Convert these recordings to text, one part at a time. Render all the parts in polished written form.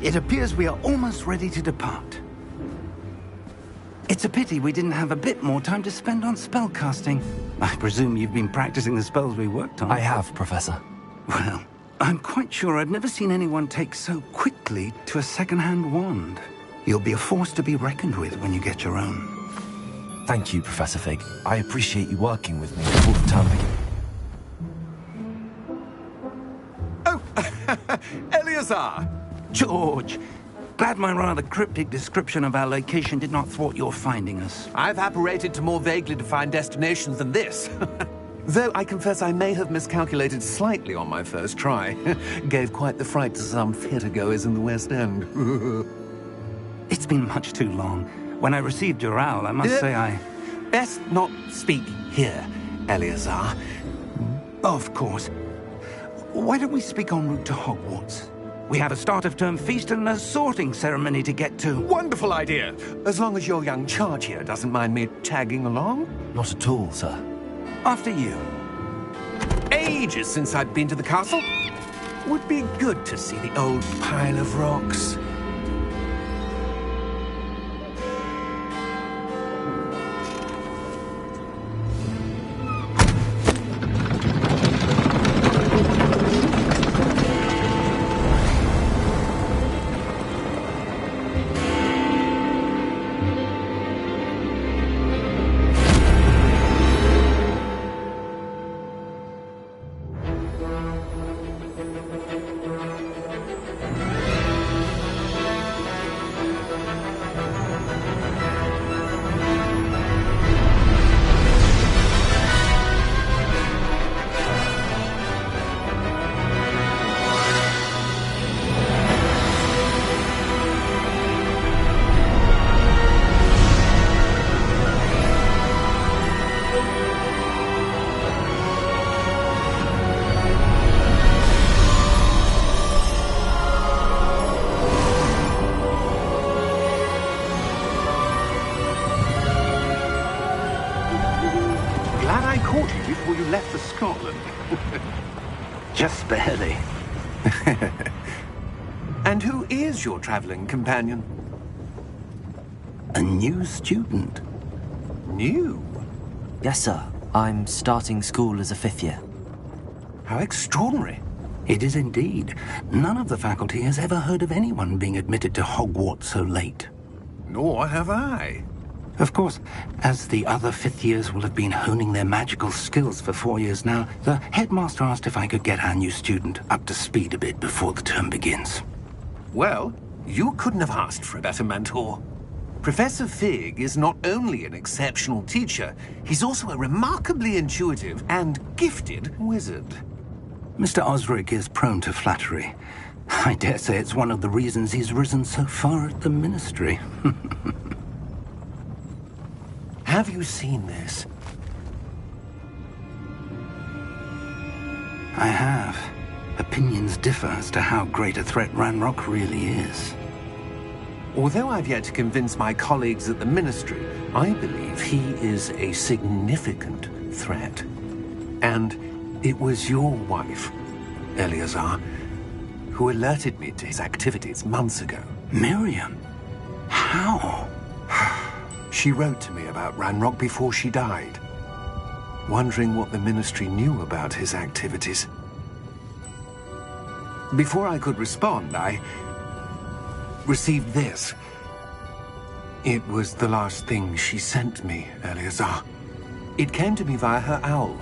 It appears we are almost ready to depart. It's a pity we didn't have a bit more time to spend on spellcasting. I presume you've been practicing the spells we worked on. I have, Professor. Well, I'm quite sure I've never seen anyone take so quickly to a second-hand wand. You'll be a force to be reckoned with when you get your own. Thank you, Professor Fig. I appreciate you working with me before the term begins. Oh, Eleazar! George! Glad my rather cryptic description of our location did not thwart your finding us. I've apparated to more vaguely defined destinations than this. Though I confess I may have miscalculated slightly on my first try. Gave quite the fright to some theatre-goers in the West End. It's been much too long. When I received your owl, I must say I... Best not speak here, Eleazar. Of course. Why don't we speak en route to Hogwarts? We have a start-of-term feast and a sorting ceremony to get to. Wonderful idea! As long as your young charge here doesn't mind me tagging along. Not at all, sir. After you. Ages since I've been to the castle. Would be good to see the old pile of rocks. Before you left for Scotland. Just barely. And who is your traveling companion? A new student. New? Yes, sir. I'm starting school as a 5th year. How extraordinary. It is indeed. None of the faculty has ever heard of anyone being admitted to Hogwarts so late. Nor have I. Of course, as the other 5th years will have been honing their magical skills for 4 years now, the headmaster asked if I could get our new student up to speed a bit before the term begins. Well, you couldn't have asked for a better mentor. Professor Fig is not only an exceptional teacher, he's also a remarkably intuitive and gifted wizard. Mr. Osric is prone to flattery. I dare say it's one of the reasons he's risen so far at the Ministry. Have you seen this? I have. Opinions differ as to how great a threat Ranrock really is. Although I've yet to convince my colleagues at the Ministry, I believe he is a significant threat. And it was your wife, Eleazar, who alerted me to his activities months ago. Miriam? How? She wrote to me about Ranrock before she died, wondering what the Ministry knew about his activities. Before I could respond, I received this. It was the last thing she sent me, Eleazar. It came to me via her owl,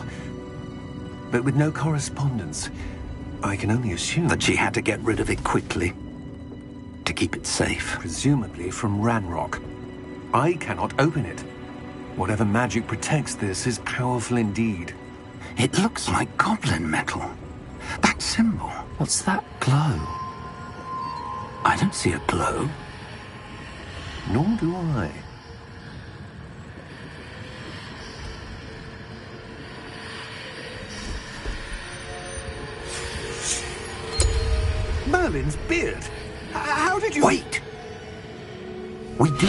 but with no correspondence. I can only assume that she had to get rid of it quickly, to keep it safe. Presumably from Ranrock. I cannot open it. Whatever magic protects this is powerful indeed. It looks like goblin metal. That symbol. What's that glow? I don't see a glow. Nor do I. Merlin's beard. How did you... Wait! We do...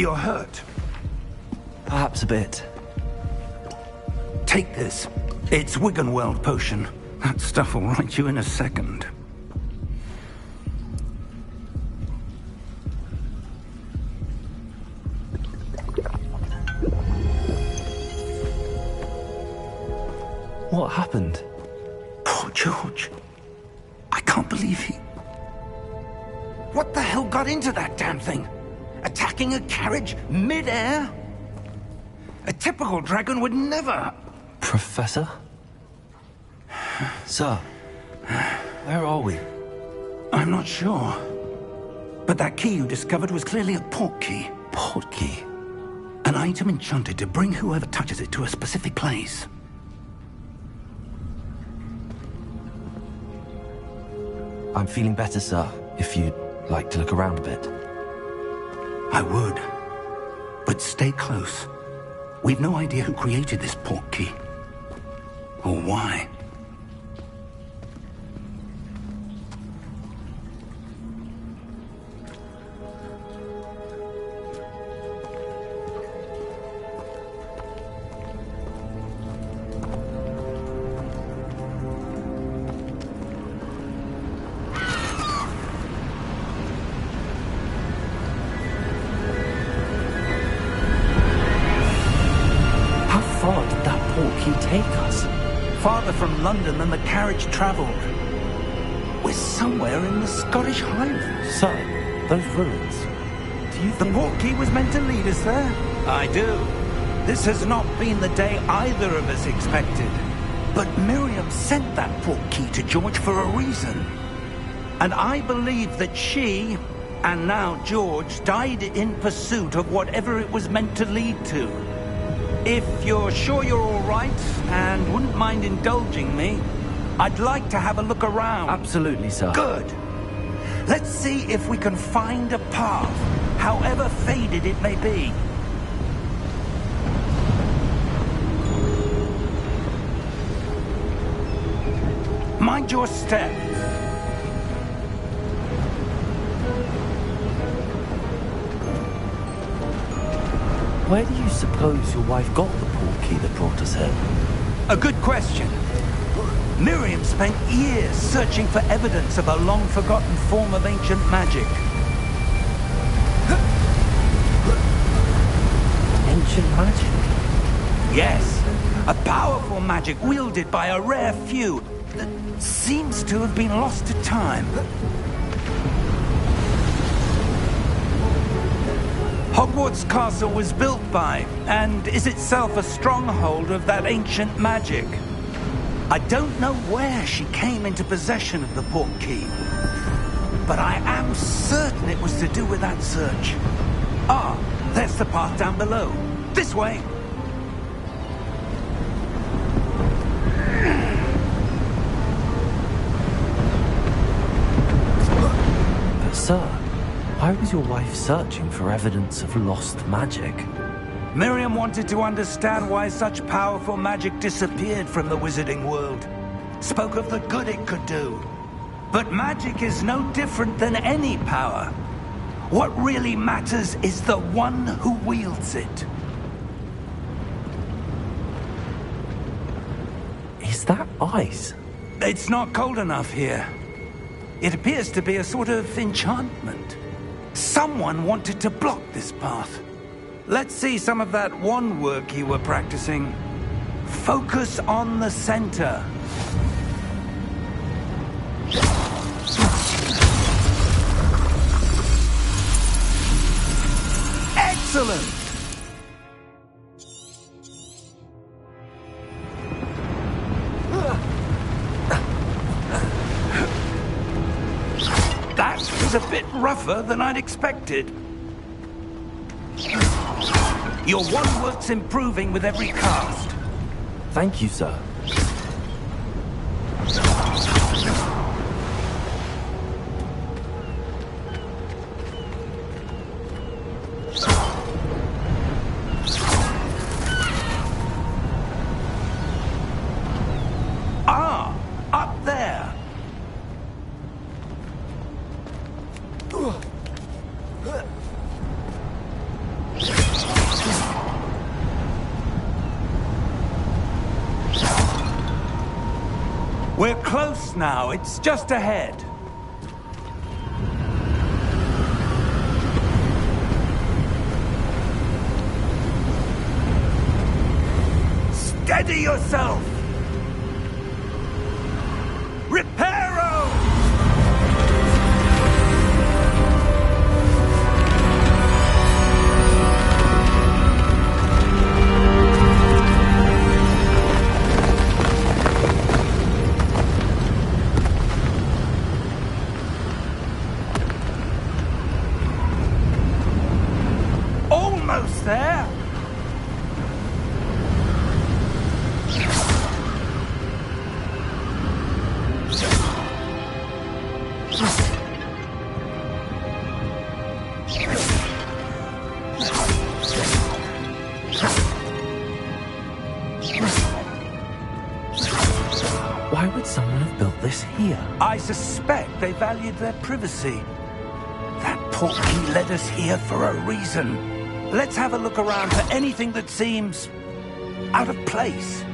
You're hurt. Perhaps a bit. Take this. It's Wiggenweld potion. That stuff will right you in a second. What happened? Poor George. I can't believe he... What the hell got into that damn thing? Attacking a carriage mid-air? A typical dragon would never... Professor? Sir, where are we? I'm not sure. But that key you discovered was clearly a port key. Port key? An item enchanted to bring whoever touches it to a specific place. I'm feeling better, sir, if you'd like to look around a bit. I would. But stay close. We've no idea who created this port key. Or why. Farther from London than the carriage travelled. We're somewhere in the Scottish Highlands. Sir, those ruins. Do you think... The port key was meant to lead us there? I do. This has not been the day either of us expected. But Miriam sent that port key to George for a reason. And I believe that she, and now George, died in pursuit of whatever it was meant to lead to. If you're sure you're all right, and wouldn't mind indulging me, I'd like to have a look around. Absolutely, sir. Good. Let's see if we can find a path, however faded it may be. Mind your step. Where do you suppose your wife got the port key that brought us here? A good question. Miriam spent years searching for evidence of a long-forgotten form of ancient magic. Ancient magic? Yes, a powerful magic wielded by a rare few that seems to have been lost to time. Hogwarts Castle was built by, and is itself a stronghold of that ancient magic. I don't know where she came into possession of the port key, but I am certain it was to do with that search. Ah, there's the path down below. This way. But sir, why was your wife searching for evidence of lost magic? Miriam wanted to understand why such powerful magic disappeared from the wizarding world. Spoke of the good it could do. But magic is no different than any power. What really matters is the one who wields it. Is that ice? It's not cold enough here. It appears to be a sort of enchantment. Someone wanted to block this path. Let's see some of that wand work you were practicing. Focus on the center. Excellent! That was a bit rougher than I'd expected. Your wand work's improving with every cast. Thank you, sir. Ah, up there. We're close now. It's just ahead. Steady yourself! Reparo! Almost there! Why would someone have built this here? I suspect they valued their privacy. That portkey led us here for a reason. Let's have a look around for anything that seems out of place.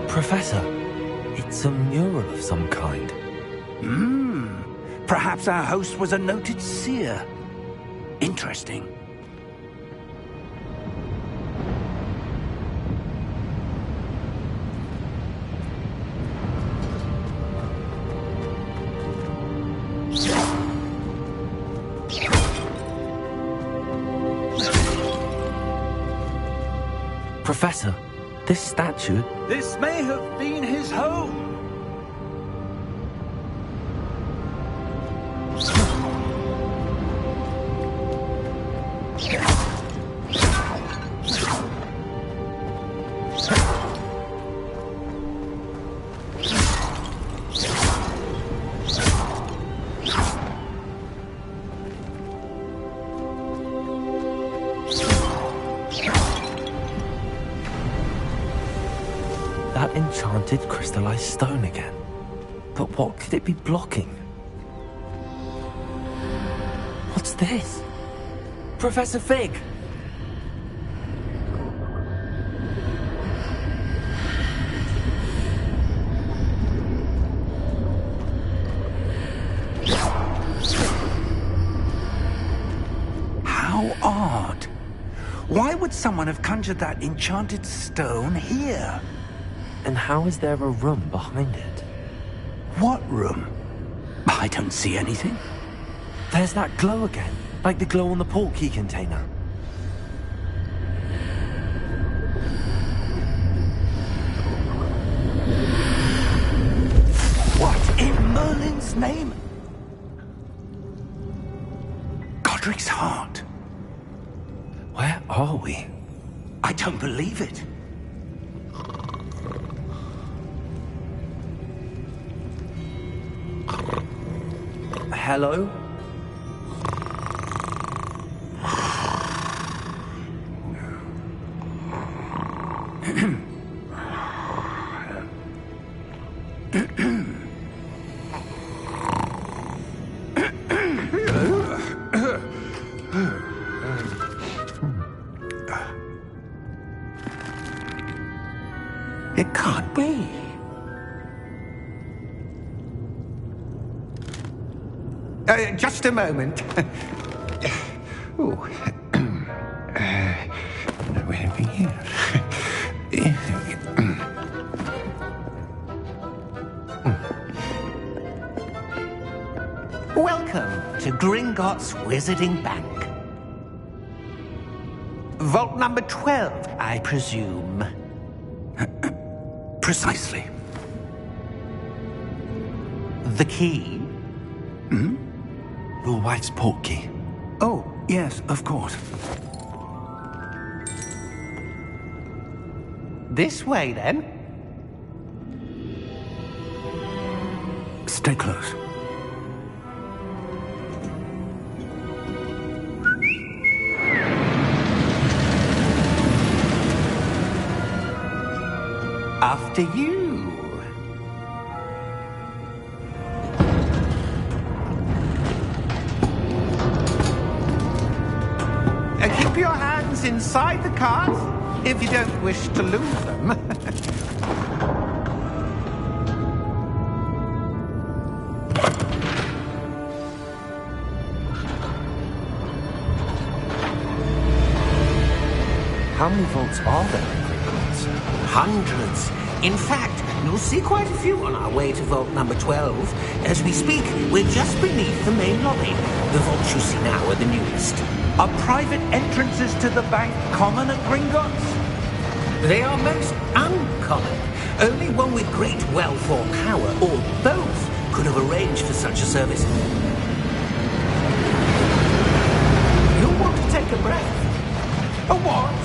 Professor, it's a mural of some kind. Perhaps our host was a noted seer. Interesting. Professor, this statue... This may have been his home. That enchanted crystallized stone again. But what could it be blocking? What's this? Professor Fig! How odd. Why would someone have conjured that enchanted stone here? And how is there a room behind it? What room? I don't see anything. There's that glow again, like the glow on the portkey container. What in Merlin's name? Godric's heart. Where are we? I don't believe it. Hello? It can't be. Just a moment. Ooh. Where are we here? Welcome to Gringotts Wizarding Bank. Vault number 12, I presume. Precisely. The key? Your wife's portkey. Oh, yes, of course. This way, then. Stay close. After you. items inside the cart, if you don't wish to lose them. How many vaults are there in Gringotts? Hundreds. In fact, you'll see quite a few on our way to vault number 12. As we speak, we're just beneath the main lobby. The vaults you see now are the newest. Are private entrances to the bank common at Gringotts? They are most uncommon. Only one with great wealth or power, or both, could have arranged for such a service. You'll want to take a breath. A what?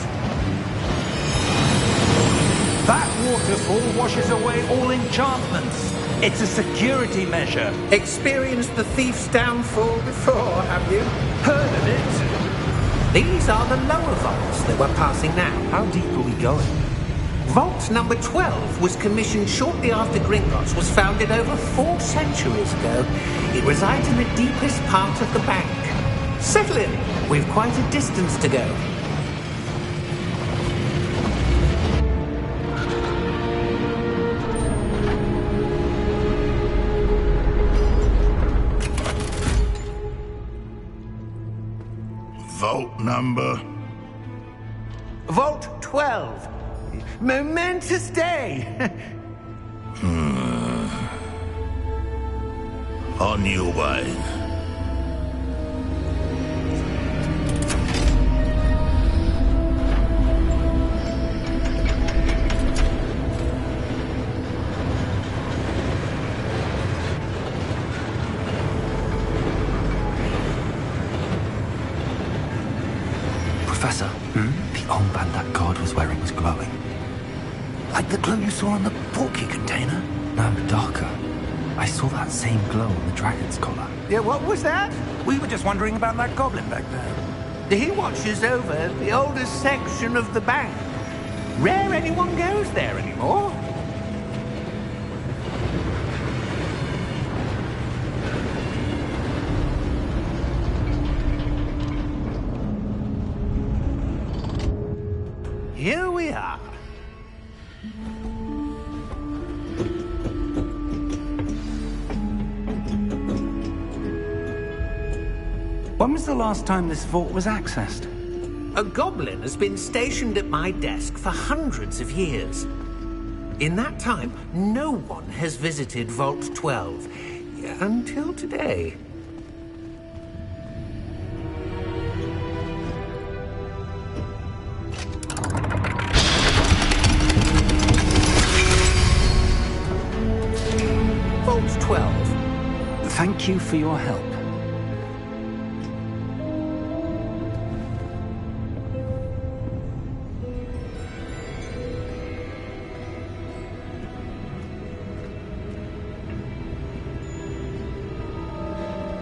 That waterfall washes away all enchantments. It's a security measure. Experienced the thief's downfall before, have you? Heard of it? These are the lower vaults that we're passing now. How deep are we going? Vault number 12 was commissioned shortly after Gringotts was founded over 4 centuries ago. It resides in the deepest part of the bank. Settle in. We've quite a distance to go. Vault number? Vault 12. Momentous day. On your way. Professor, the armband that guard was wearing was glowing. Like the glow you saw on the porky container? No, darker. I saw that same glow on the dragon's collar. Yeah, what was that? We were just wondering about that goblin back there. He watches over the oldest section of the bank. Rare anyone goes there anymore. Here we are. When was the last time this vault was accessed? A goblin has been stationed at my desk for hundreds of years. In that time, no one has visited Vault 12. Until today. Vault 12. Thank you for your help.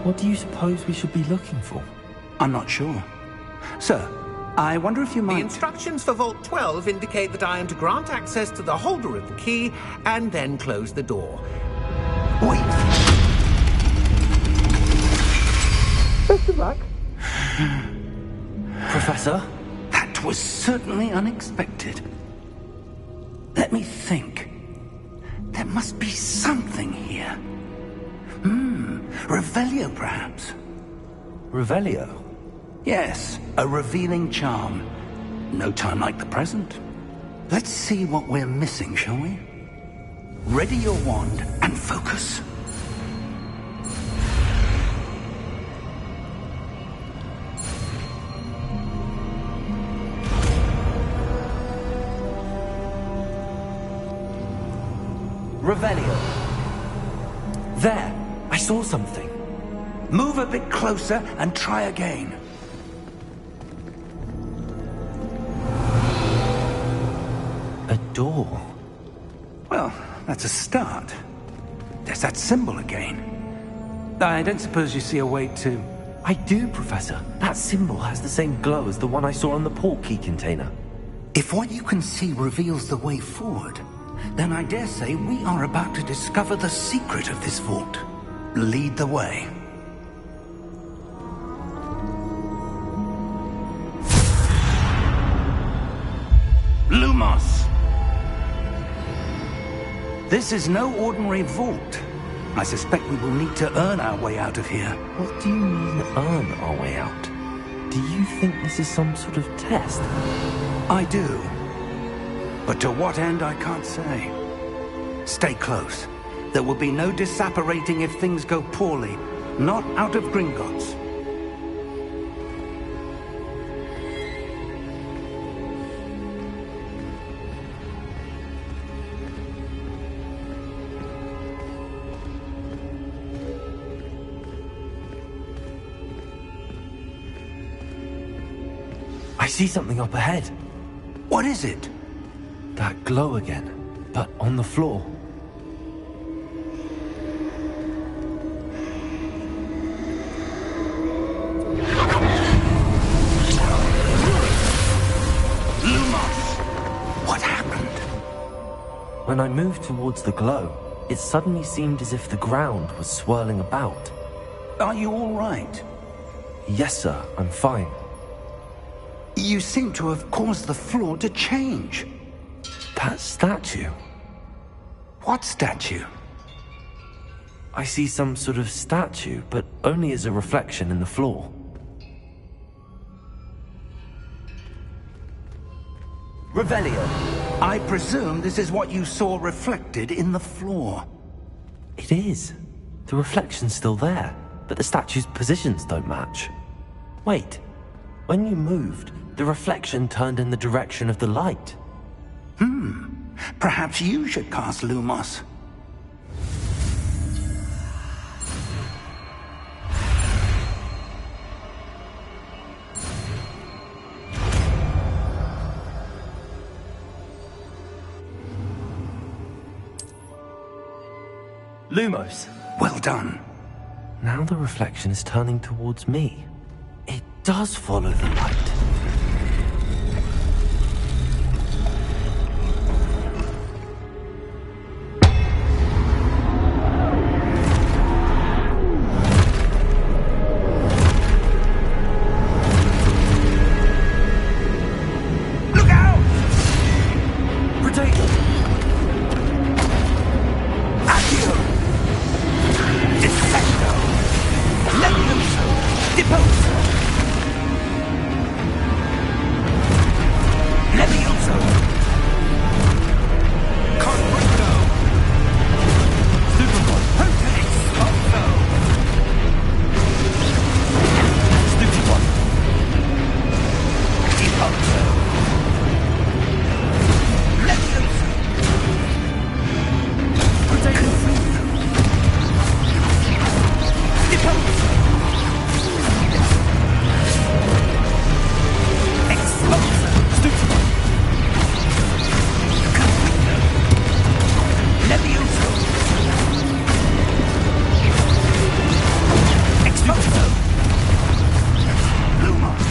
What do you suppose we should be looking for? I'm not sure. Sir, I wonder if you The might... instructions for Vault 12 indicate that I am to grant access to the holder of the key and then close the door. Wait! Best of luck. Professor? That was certainly unexpected. Let me think. There must be something here. Revelio, perhaps? Revelio? Yes, a revealing charm. No time like the present. Let's see what we're missing, shall we? Ready your wand and focus. Revelio. There! I saw something. Move a bit closer and try again. A door. Well, that's a start. There's that symbol again. I don't suppose you see a way to... I do, Professor. That symbol has the same glow as the one I saw on the port key container. If what you can see reveals the way forward, then I dare say we are about to discover the secret of this vault. Lead the way. This is no ordinary vault. I suspect we will need to earn our way out of here. What do you mean, earn our way out? Do you think this is some sort of test? I do. But to what end, I can't say. Stay close. There will be no disapparating if things go poorly. Not out of Gringotts. I see something up ahead. What is it? That glow again, but on the floor. Lumos! What happened? When I moved towards the glow, it suddenly seemed as if the ground was swirling about. Are you all right? Yes, sir, I'm fine. You seem to have caused the floor to change. That statue. What statue? I see some sort of statue, but only as a reflection in the floor. Revelio. I presume this is what you saw reflected in the floor. It is. The reflection's still there, but the statue's positions don't match. Wait. When you moved, the reflection turned in the direction of the light. Perhaps you should cast Lumos. Lumos. Well done. Now the reflection is turning towards me. It does follow the light. Look out! Protect! Accio! Dissecto! Levioso! Deposo! Levioso! Conquerto! Superboy! Protex! Expulso! Stupidboy! Deposo! Levioso! Protect! Deposo! Expulso! Stupidboy! Levioso! Expulso! Lumos!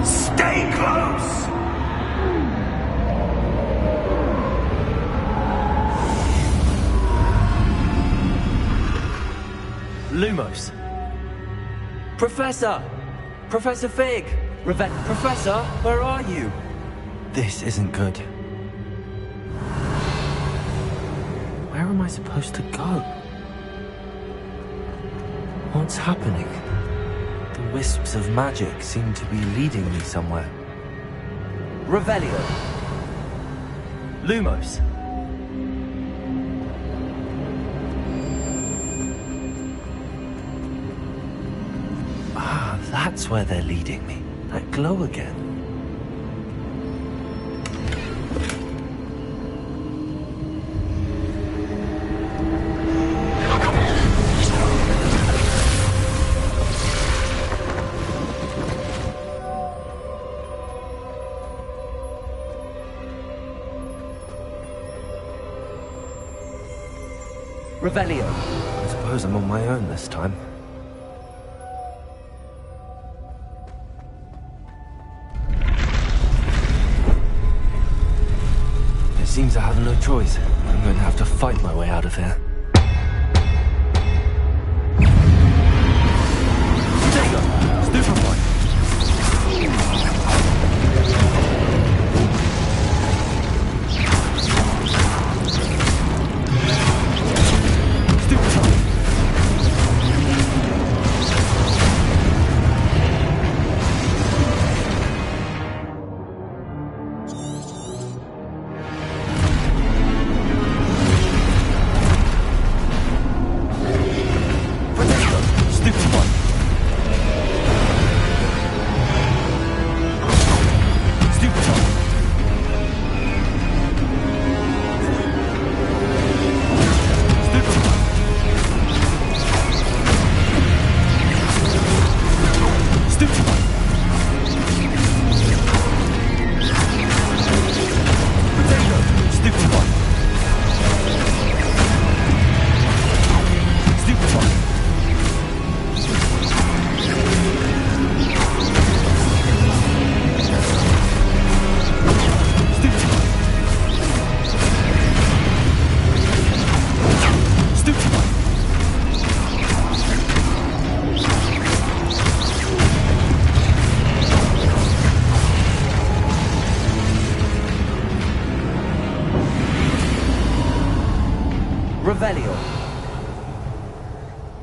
Stay close! Lumos. Professor! Professor Fig! Professor, where are you? This isn't good. Where am I supposed to go? What's happening? The wisps of magic seem to be leading me somewhere. Revelio. Lumos. Ah, that's where they're leading me. That glow again. Revelio. I suppose I'm on my own this time. It seems I have no choice. I'm going to have to fight my way out of here. Stego! Stupefy!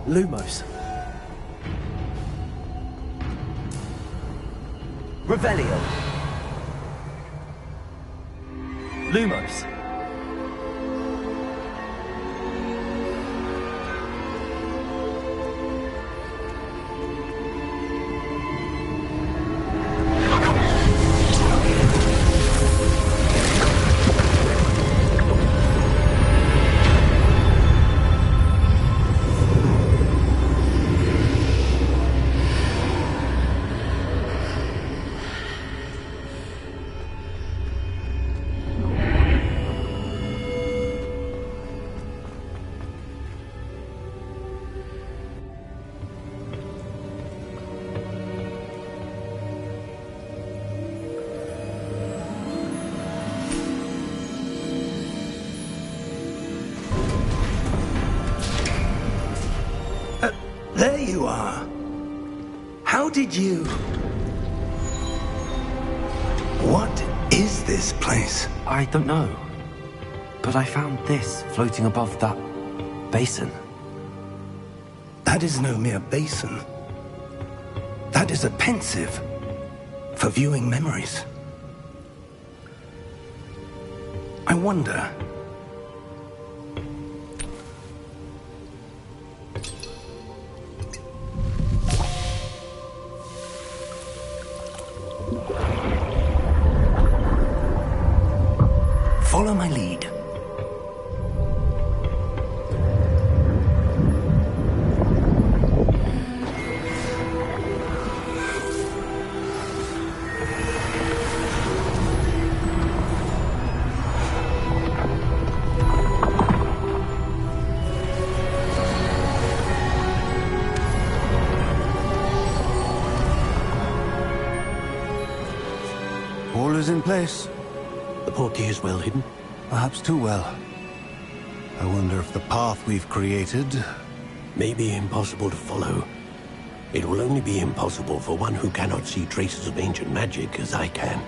Lumos. Revelio. Lumos. There you are. How did you... What is this place? I don't know. But I found this floating above that basin. That is no mere basin. That is a pensive for viewing memories. I wonder... Follow my lead. All is in place. The portkey is well hidden. Perhaps too well. I wonder if the path we've created... May be impossible to follow. It will only be impossible for one who cannot see traces of ancient magic as I can.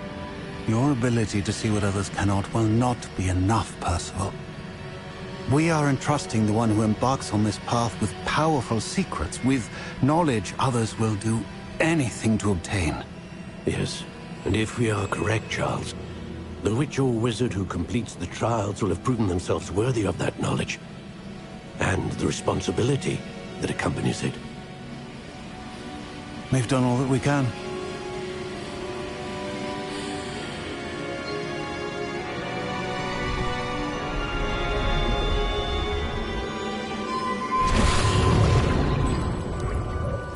Your ability to see what others cannot will not be enough, Percival. We are entrusting the one who embarks on this path with powerful secrets, with knowledge others will do anything to obtain. Yes, and if we are correct, Charles, the witch or wizard who completes the trials will have proven themselves worthy of that knowledge, and the responsibility that accompanies it. We've done all that we can.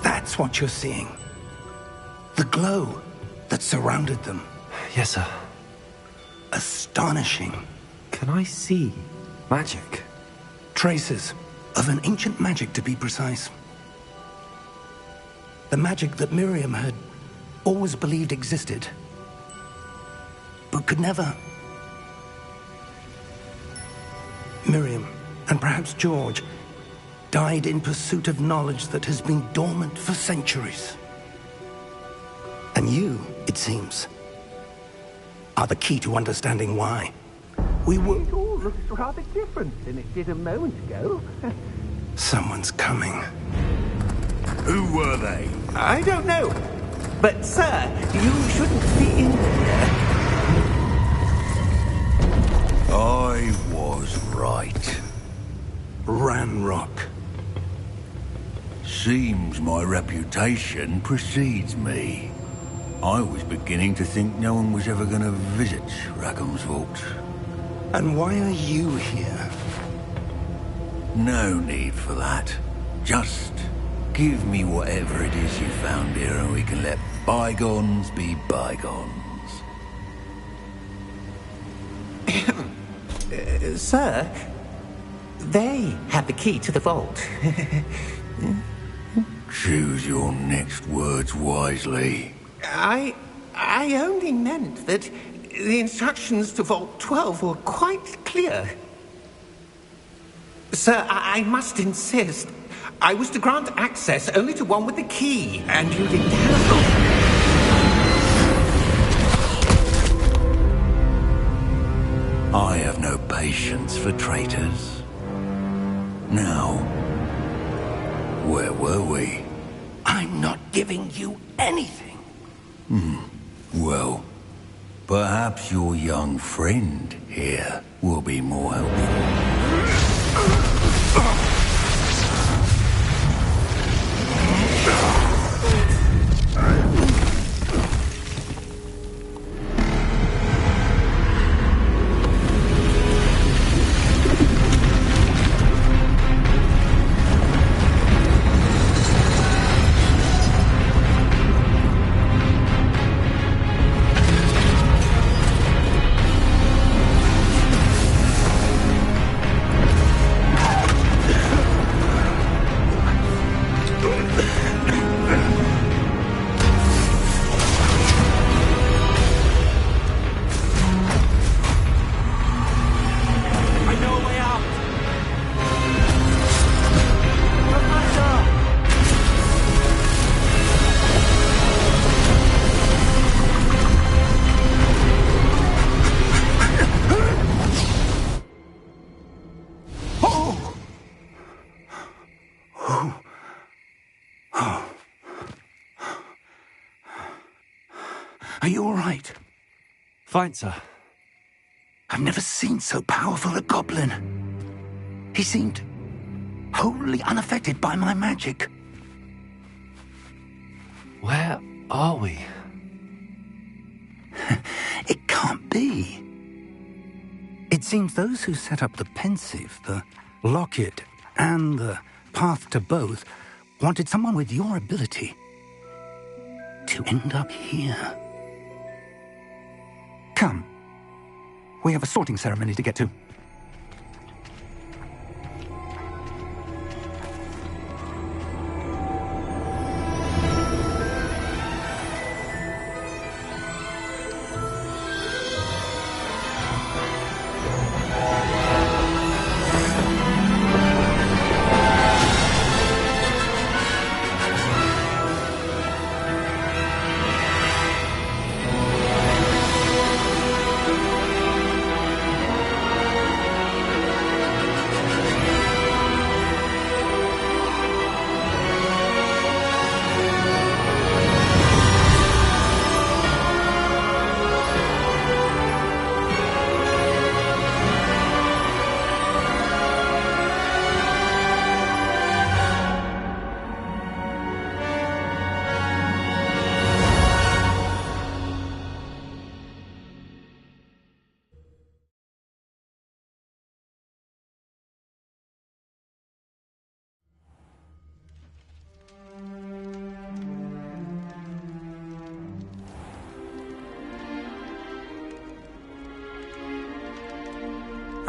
That's what you're seeing. The glow that surrounded them. Yes, sir. Astonishing. Can I see magic? Traces of an ancient magic, to be precise. The magic that Miriam had always believed existed, but could never. Miriam, and perhaps George, died in pursuit of knowledge that has been dormant for centuries. And you, it seems, are the key to understanding why. We were... It all looks rather different than it did a moment ago. Someone's coming. Who were they? I don't know. But, sir, you shouldn't be in here. I was right. Ranrock. Seems my reputation precedes me. I was beginning to think no one was ever going to visit Rackham's Vault. And why are you here? No need for that. Just give me whatever it is you found here and we can let bygones be bygones. Sir, they have the key to the vault. Choose your next words wisely. I only meant that the instructions to Vault 12 were quite clear. Sir, I must insist. I was to grant access only to one with the key, and you didn't have... I have no patience for traitors. Now, Where were we? I'm not giving you anything. Well, perhaps your young friend here will be more helpful. Are you all right? Fine, sir. I've never seen so powerful a goblin. He seemed wholly unaffected by my magic. Where are we? It can't be. It seems those who set up the pensive, the locket, and the path to both wanted someone with your ability to end up here. Come. We have a sorting ceremony to get to.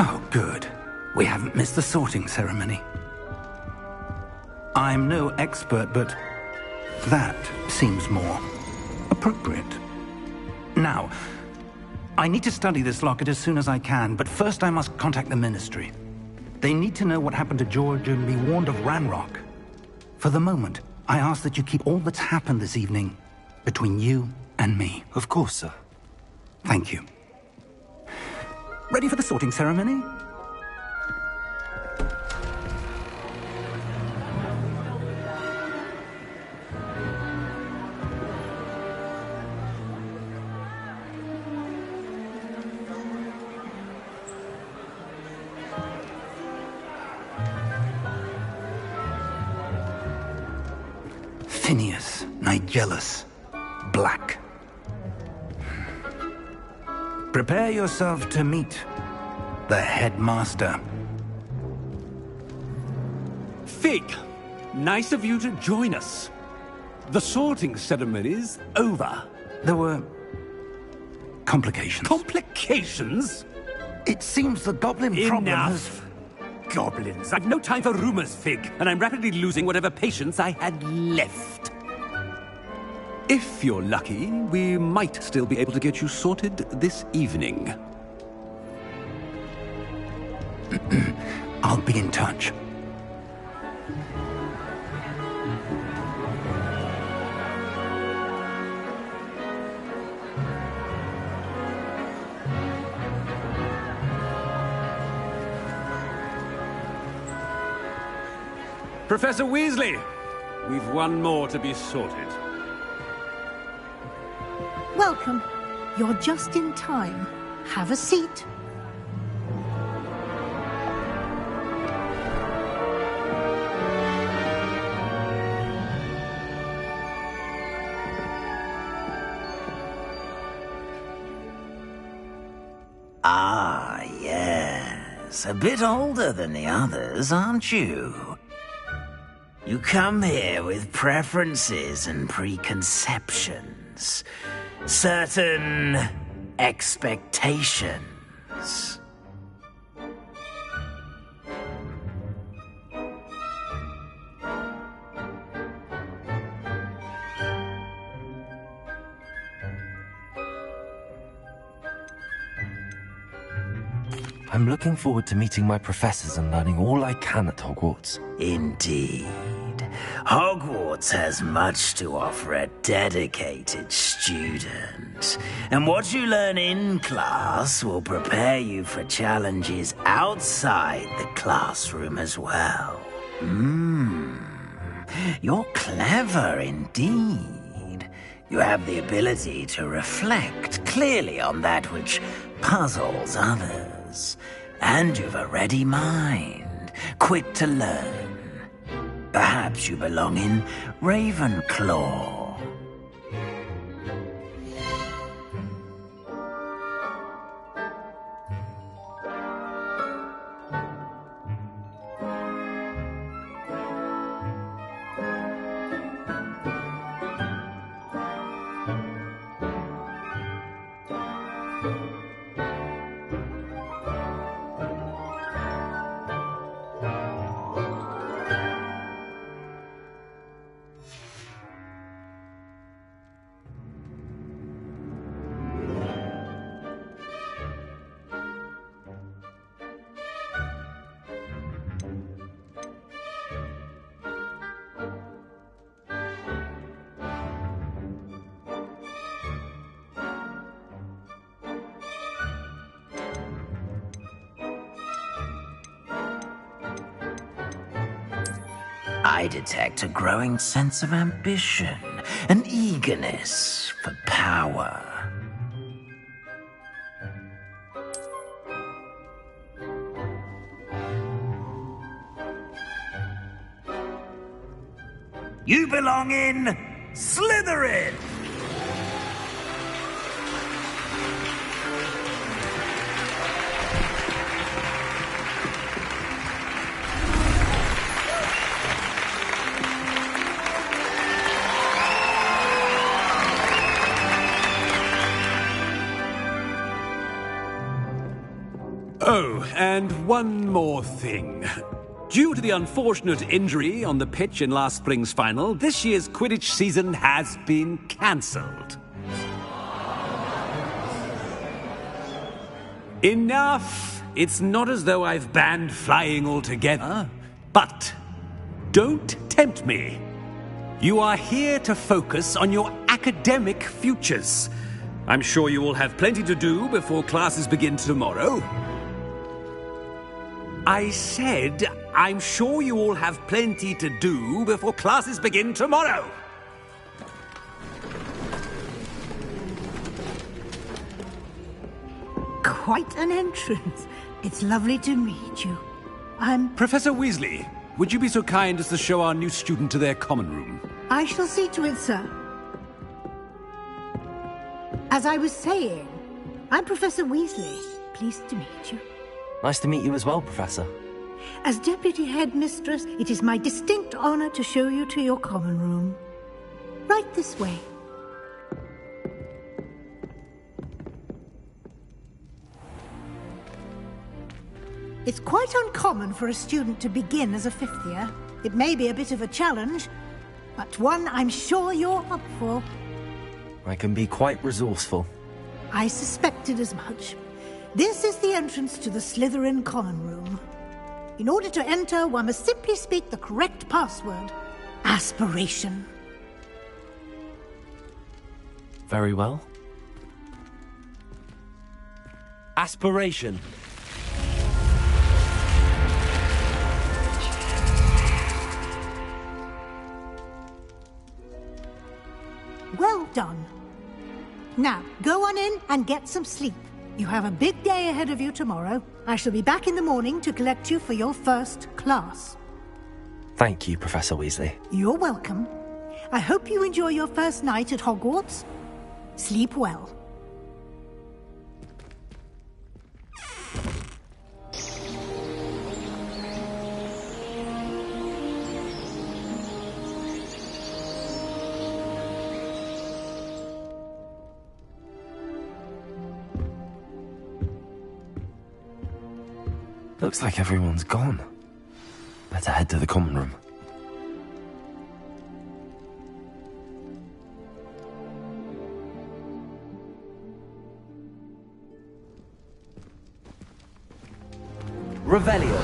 Oh, good. We haven't missed the sorting ceremony. I'm no expert, but that seems more appropriate. Now, I need to study this locket as soon as I can, but first I must contact the Ministry. They need to know what happened to George and be warned of Ranrock. For the moment, I ask that you keep all that's happened this evening between you and me. Of course, sir. Thank you. Ready for the sorting ceremony? Phineas, Nigellus, Black. Prepare yourself to meet the headmaster. Fig, nice of you to join us. The sorting ceremony's over. There were complications. Complications? It seems the goblin problem has... Enough. Goblins. I've no time for rumors, Fig, and I'm rapidly losing whatever patience I had left. If you're lucky, we might still be able to get you sorted this evening. I'll be in touch. Professor Weasley! We've one more to be sorted. Welcome. You're just in time. Have a seat. Ah, yes. A bit older than the others, aren't you? You come here with preferences and preconceptions. Certain expectations. I'm looking forward to meeting my professors and learning all I can at Hogwarts. Indeed. Hogwarts has much to offer a dedicated student. And what you learn in class will prepare you for challenges outside the classroom as well. You're clever indeed. You have the ability to reflect clearly on that which puzzles others. And you've a ready mind, quick to learn. Perhaps you belong in Ravenclaw. I detect a growing sense of ambition, an eagerness for power. You belong in Slytherin! Oh, and one more thing. Due to the unfortunate injury on the pitch in last spring's final, this year's Quidditch season has been cancelled. Enough! It's not as though I've banned flying altogether. But don't tempt me. You are here to focus on your academic futures. I'm sure you will have plenty to do before classes begin tomorrow. I said, I'm sure you all have plenty to do before classes begin tomorrow. Quite an entrance. It's lovely to meet you. Professor Weasley, would you be so kind as to show our new student to their common room? I shall see to it, sir. As I was saying, I'm Professor Weasley. Pleased to meet you. Nice to meet you as well, Professor. As Deputy Headmistress, it is my distinct honor to show you to your common room. Right this way. It's quite uncommon for a student to begin as a fifth year. It may be a bit of a challenge, but one I'm sure you're up for. I can be quite resourceful. I suspected as much. This is the entrance to the Slytherin common room. In order to enter, one must simply speak the correct password. Aspiration. Very well. Aspiration. Well done. Now, go on in and get some sleep. You have a big day ahead of you tomorrow. I shall be back in the morning to collect you for your first class. Thank you, Professor Weasley. You're welcome. I hope you enjoy your first night at Hogwarts. Sleep well. Looks like everyone's gone. Better head to the common room. Revelio.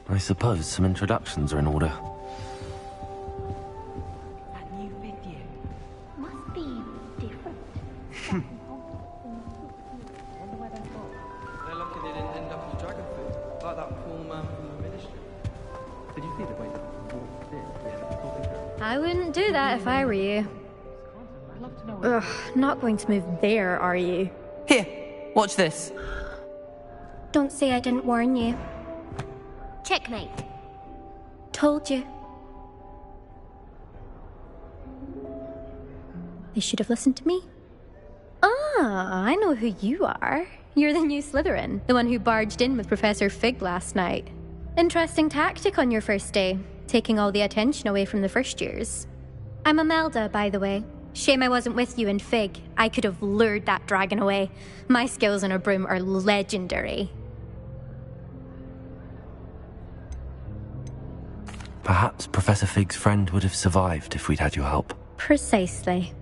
I suppose some introductions are in order. That new video must be different. Wonder where they've gone. They're lucky they didn't end up as dragon food, like that poor man from the ministry. Did you see the way that the wolf did? I wouldn't do that if I were you. I'd love to know. Ugh, not going to move there, are you? Here, watch this. Don't say I didn't warn you. Checkmate. Told you. They should have listened to me. Ah, I know who you are. You're the new Slytherin, the one who barged in with Professor Fig last night. Interesting tactic on your first day, taking all the attention away from the first years. I'm Imelda, by the way. Shame I wasn't with you in Fig. I could have lured that dragon away. My skills on a broom are legendary. Perhaps Professor Fig's friend would have survived if we'd had your help. Precisely.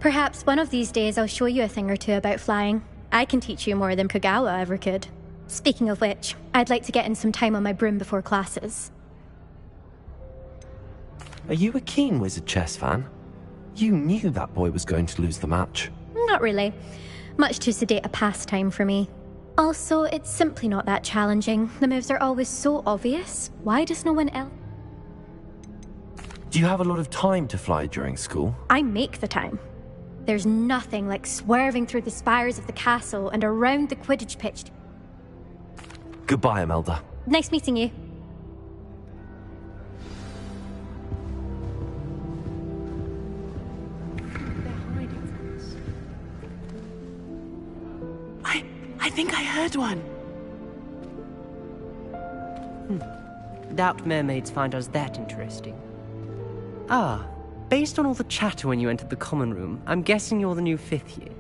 Perhaps one of these days I'll show you a thing or two about flying. I can teach you more than Kagawa ever could. Speaking of which, I'd like to get in some time on my broom before classes. Are you a keen Wizard chess fan? You knew that boy was going to lose the match. Not really. Much too sedate a pastime for me. Also, it's simply not that challenging. The moves are always so obvious. Why does no one else? Do you have a lot of time to fly during school? I make the time. There's nothing like swerving through the spires of the castle and around the Quidditch pitch. Goodbye, Imelda. Nice meeting you. I think I heard one. Doubt mermaids find us that interesting. Ah, based on all the chatter when you entered the common room, I'm guessing you're the new 5th year.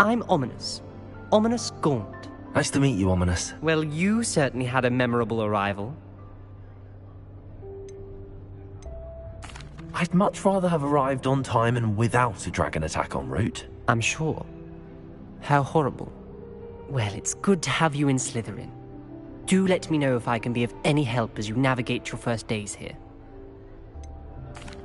I'm Ominous. Ominous Gaunt. Nice to meet you, Ominous. Well, you certainly had a memorable arrival. I'd much rather have arrived on time and without a dragon attack en route. I'm sure. How horrible. Well, it's good to have you in Slytherin. Do let me know if I can be of any help as you navigate your first days here.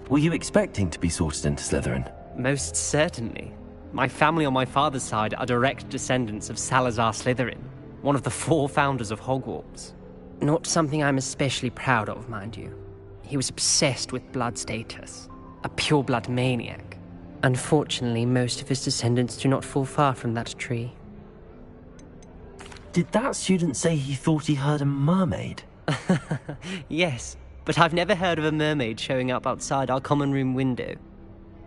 Were you expecting to be sorted into Slytherin? Most certainly. My family on my father's side are direct descendants of Salazar Slytherin, one of the 4 founders of Hogwarts. Not something I'm especially proud of, mind you. He was obsessed with blood status, a pure-blood maniac. Unfortunately, most of his descendants do not fall far from that tree. Did that student say he thought he heard a mermaid? Yes, but I've never heard of a mermaid showing up outside our common room window.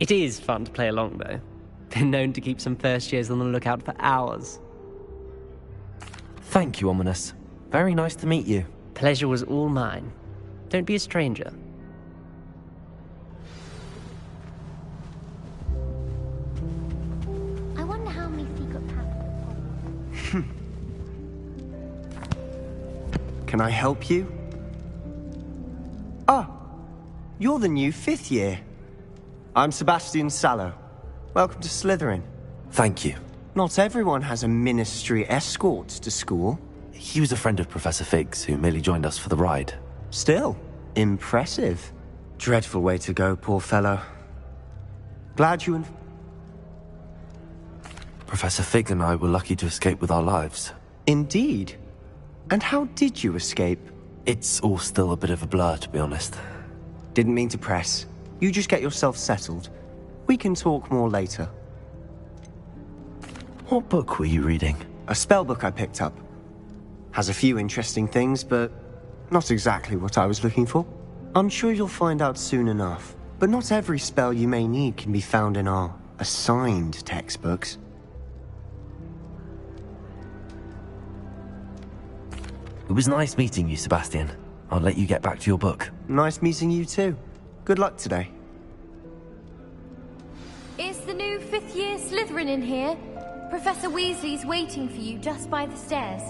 It is fun to play along, though. Been known to keep some first years on the lookout for hours. Thank you, Ominous. Very nice to meet you. Pleasure was all mine. Don't be a stranger. I wonder how many secret paths. Can I help you? Ah, you're the new 5th year. I'm Sebastian Sallow. Welcome to Slytherin. Thank you. Not everyone has a ministry escort to school. He was a friend of Professor Fig's who merely joined us for the ride. Still, impressive. Dreadful way to go, poor fellow. Glad you and... Professor Fig and I were lucky to escape with our lives. Indeed. And how did you escape? It's all still a bit of a blur, to be honest. Didn't mean to press. You just get yourself settled. We can talk more later. What book were you reading? A spell book I picked up. Has a few interesting things, but not exactly what I was looking for. I'm sure you'll find out soon enough. But not every spell you may need can be found in our assigned textbooks. It was nice meeting you, Sebastian. I'll let you get back to your book. Nice meeting you too. Good luck today. Is the new 5th year Slytherin in here? Professor Weasley's waiting for you just by the stairs.